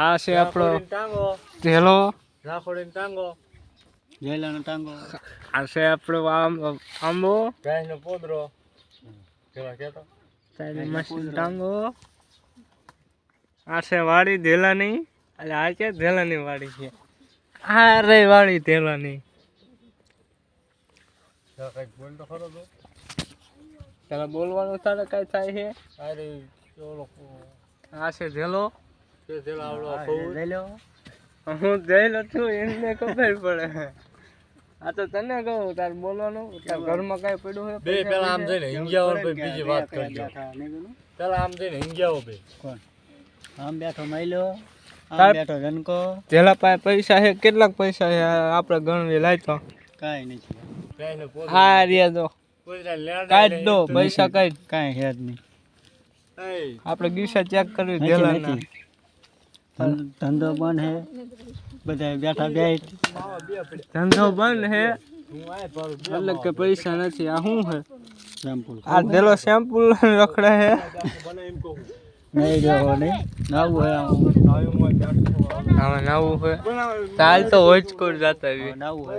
આ છે આપણો ઢેલો, રાખોડીનો ટાંગો, જેલાનો ટાંગો. આ છે આપણો આંબો, ગાયનો પોદરો, કેવા કેતો મશીન ટાંગો. આ છે વાડી ઢેલાની, એટલે આ કે ઢેલાની વાડી છે. આ રે વાડી ઢેલાની. કઈક બોલ તો ખરો તો. પેલા બોલવાનું તારે કઈ થાય છે. અરે ઓલો આ છે ઢેલો, કે જેલા આવડો લઈ લો. હું જઈલો છું એમને ખબર પડે. આ તો તને કહું તાર બોલવાનું, તાર ઘરમાં કઈ પડ્યું હોય બે પેલા આમ જઈને હિંગ્યાઓ ભાઈ બીજી વાત કરજો. પેલા આમ જઈને હિંગ્યાઓ બે કોણ આમ બેઠો મહિલો, આમ સાહેબ. બેઠો રનકો. ઢેલા પાસે પૈસા છે, કેટલાક પૈસા છે આપણે ગણવી લાયતો. કાંઈ નથી, ગાયનો પોદરો આ રે તો પોદરા લેડા કાઢ દો પૈસા કાઢ. કાંઈ હેડ નહીં. એ આપણે ગીસા ચેક કરવી નથી, ઢેલાના. નથી. ધંધો બંધ હે, બધા બેઠા બે ધંધો બંધ હે હું આય પાડું એટલે કે પૈસા નથી. આ શું હે? સેમ્પલ આ ઢેલો સેમ્પલ રખડે હે. બને એમ કહું નહીં રહ્યો નહીં નવું હે આમ. હવે નવું હે ચાલ તો હોજ કોર જાતા આવી. નવું હે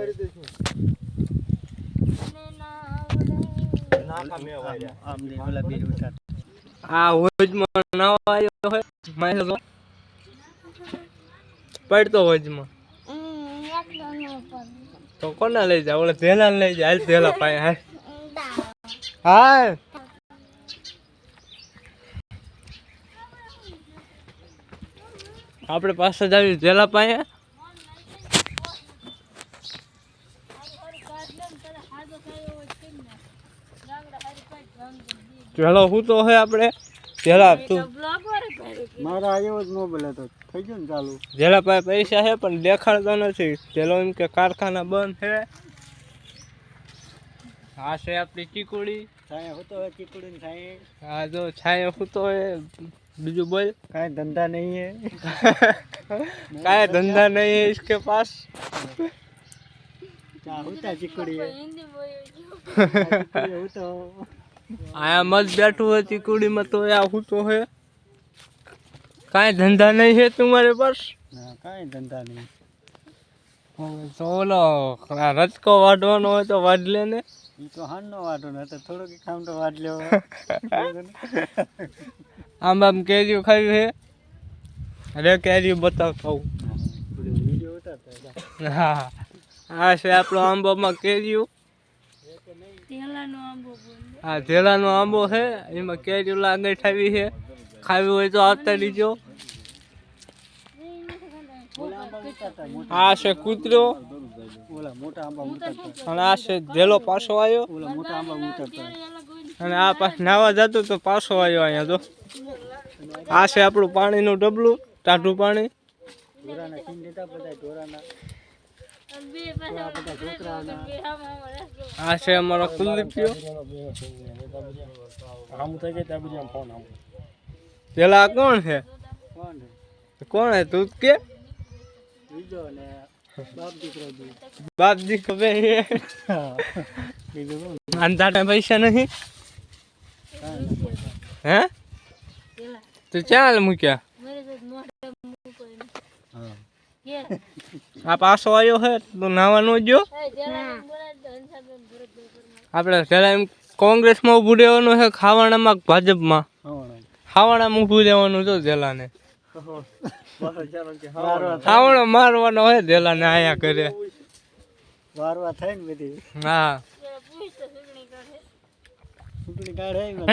નાખા મે વાર્યા આમ ની ઓલા બીજ ઉઠા. આ હોજમાં નવો આવ્યો હે માયલો પડતો હોજમાં તો કોને લઈ જા? ઓલા ઢેલા લઈ જા. હાલ ઢેલા પાસે હાલ. હાલ આપણે પાસે જ આવી ઢેલા પાસે. ઢેલો હું તો હે આપણે ઢેલા તું મારા આવ્યો જ મોબાઈલ હતો, થઈ ગયો ને ચાલુ. ઢેલા પાસે પૈસા છે પણ દેખાડતો નથી. ઢેલો એમ કે કારખાના બંધ છે. આ છે આપણી ચીકુડી. સાંય હોતો હોય ચીકુડી ને સાંય. આ જો છાંયો સૂતો હોય. બીજું બોલ. કાંઈ ધંધા નહીં હે. કાંઈ ધંધા નહીં है इसके पास. ચા હોતા ચીકુડી હે. હોતો આયા મત બેઠું હોય ચીકુડીમાં તો આ સૂતો है. કાંઈ ધંધા નહીં है तुम्हारे पास. ના કાંઈ ધંધા નહીં. તો ઓલો રચકો વાઢવાનો હોય તો વાઢ લે ને. એ તો હાનનો વાટો ને તો થોડોક ખામ તો વાટ લેવો. આમ આમ કેરીઓ ખાવી છે. અરે કેરીઓ બતાવ ખાવું. વિડીયો ઉતારતા હા આ છે આપણો આંબામાં કેરીઓ. હા ઢેલાનો આંબો છે, એમાં કેરીઓ લાગે ઠાવી છે. ખાવી હોય તો આવતા દીજો. આ છે કૂતરો ઓલા મોટા આંબા ઉતારતા. અને આ છે ઢેલો પાછો આવ્યો. ઓલા મોટા આંબા ઉતારતા. અને આ પાછ નાવા જતો તો પાછો આવ્યો અહીંયા તો. આ છે આપણું પાણીનું ડબલું, ટાઢું પાણી. ઢોરાના ખીન દીધા બધા ઢોરાના. આ છે અમારો કુલદીપ્યો. આમ થઈ જાય ત્યાં બધી આમ ફોન આમ પેલા કોણ છે? કોણ છે? કોણ હે તું કે? બીજો ને બાપ દીકરો બી. બાપજી ખબર છે. બીજું કોણ? અંધારા પૈસા નહીં કાંઈ નથી. હે? તો ચાલ મૂક્યા. હા આ પાછો આવ્યો હે તો નાવાનો જો. આપણે પેલા એમ કોંગ્રેસમાં ઊભું રહેવાનું છે, ખાવાણામાં ભાજપમાં. હવાણા. ખાવાણામાં ઊભું રહેવાનું જો ઢેલાને. વારવા ખાવાણો મારવાનો હોય ઢેલાને આયા કરે. વારવા થાય ને બધી. હા ચૂંટણી કાઢે એમાં.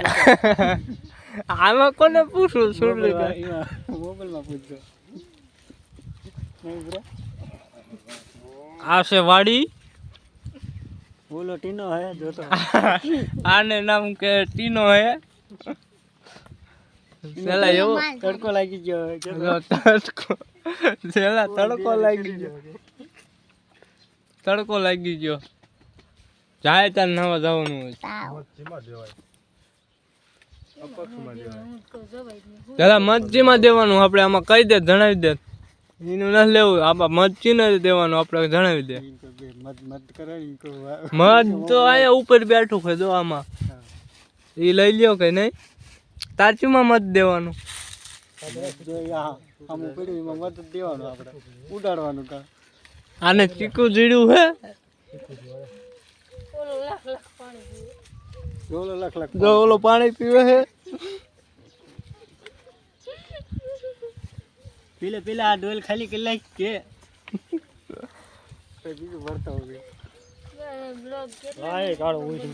આમાં કોને પૂછું સુરલી એમાં મોબાઈલમાં પૂછજો. નહીં બ્રો. આ છે વાડી. ઓલો ટીનો હે જોતો. આને નામ કે ટીનો હે. પેલા એવો તડકો લાગી ગયો. જો તડકો પેલા તડકો લાગી ગયો. તડકો લાગી ગયો. જાય તાર નવા જવાનું હોય. મચ્છીમાં દેવાય અપક્ષમાં દેવાય. પેલા મચ્છીમાં દેવાનું. આપણે આમાં કહી દે, જણાવી દે. એનું નથી લેવું, આમાં મચ્છીને જ દેવાનું. આપણે જણાવી દે. મત મત કરે ઈ કો. મધ તો આયા ઉપર બેઠું છે જો આમાં. એ લઈ લ્યો કે નહીં? તાચીમાં મત દેવાનું. જો આ આમ પડ્યું એમાં મત દેવાનું આપણે ઉડાડવાનું કામ. આને ચીકુ જીડ્યું હે ઓલો લખ લખ જો ઓલો પાણી પીવે હે પેલા આ ડોલ ખાલી કલાક કે બીજું ભરતા હોય. હા એ કાળો હોય છે